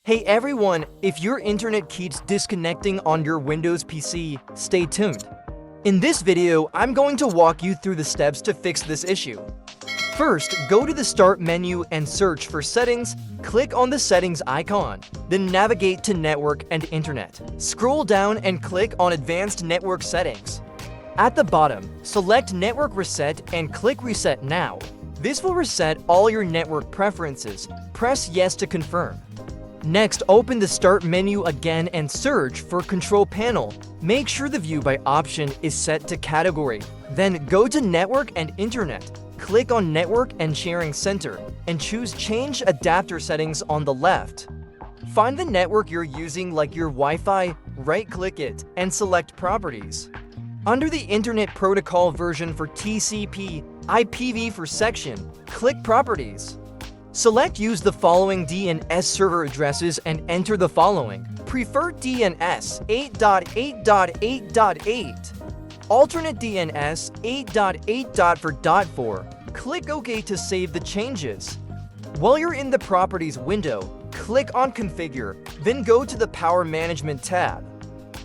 Hey everyone, if your internet keeps disconnecting on your Windows PC, stay tuned. In this video, I'm going to walk you through the steps to fix this issue. First, go to the Start menu and search for Settings. Click on the Settings icon, then navigate to Network and Internet. Scroll down and click on Advanced Network Settings. At the bottom, select Network Reset and click Reset Now. This will reset all your network preferences. Press Yes to confirm. Next, open the Start menu again and search for Control Panel. Make sure the View by option is set to Category. Then go to Network and Internet. Click on Network and Sharing Center and choose Change Adapter Settings on the left. Find the network you're using, like your Wi-Fi, right-click it, and select Properties. Under the Internet Protocol version for TCP, IPv4 section, click Properties. Select Use the following DNS server addresses and enter the following: Preferred DNS 8.8.8.8, Alternate DNS 8.8.4.4. Click OK to save the changes. While you're in the Properties window, click on Configure, then go to the Power Management tab.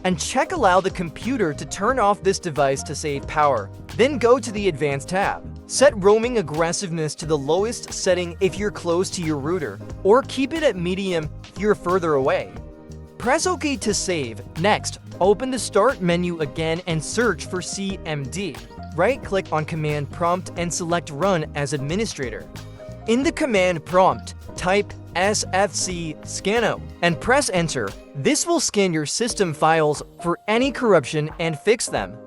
And check Allow the computer to turn off this device to save power. Then go to the Advanced tab. Set roaming aggressiveness to the lowest setting if you're close to your router, or keep it at medium if you're further away. Press OK to save. Next, open the Start menu again and search for CMD. Right-click on Command Prompt and select Run as Administrator. In the command prompt, type sfc scanno and press Enter. This will scan your system files for any corruption and fix them.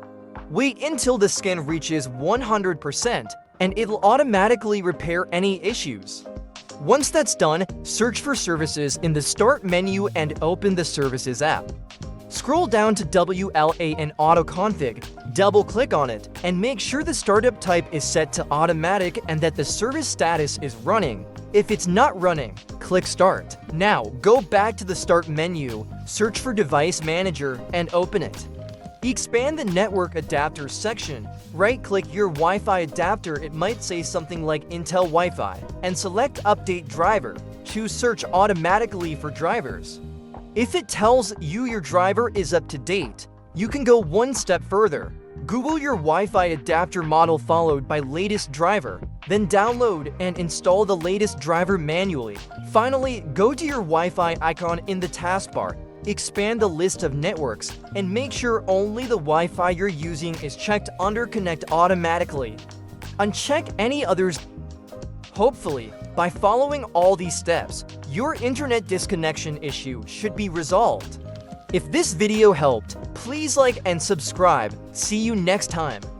Wait until the scan reaches 100% and it'll automatically repair any issues. Once that's done, search for Services in the Start menu and open the Services app. Scroll down to WLA and Auto Config, double-click on it, and make sure the startup type is set to Automatic and that the service status is running. If it's not running, click Start. Now, go back to the Start menu, search for Device Manager, and open it. Expand the Network Adapters section. Right-click your Wi-Fi adapter, it might say something like Intel Wi-Fi, and select Update Driver. Choose Search automatically for drivers. If it tells you your driver is up to date, you can go one step further. Google your Wi-Fi adapter model followed by latest driver, then download and install the latest driver manually. Finally, go to your Wi-Fi icon in the taskbar. Expand the list of networks and make sure only the Wi-Fi you're using is checked under Connect automatically. Uncheck any others. Hopefully, by following all these steps, your internet disconnection issue should be resolved. If this video helped, please like and subscribe. See you next time.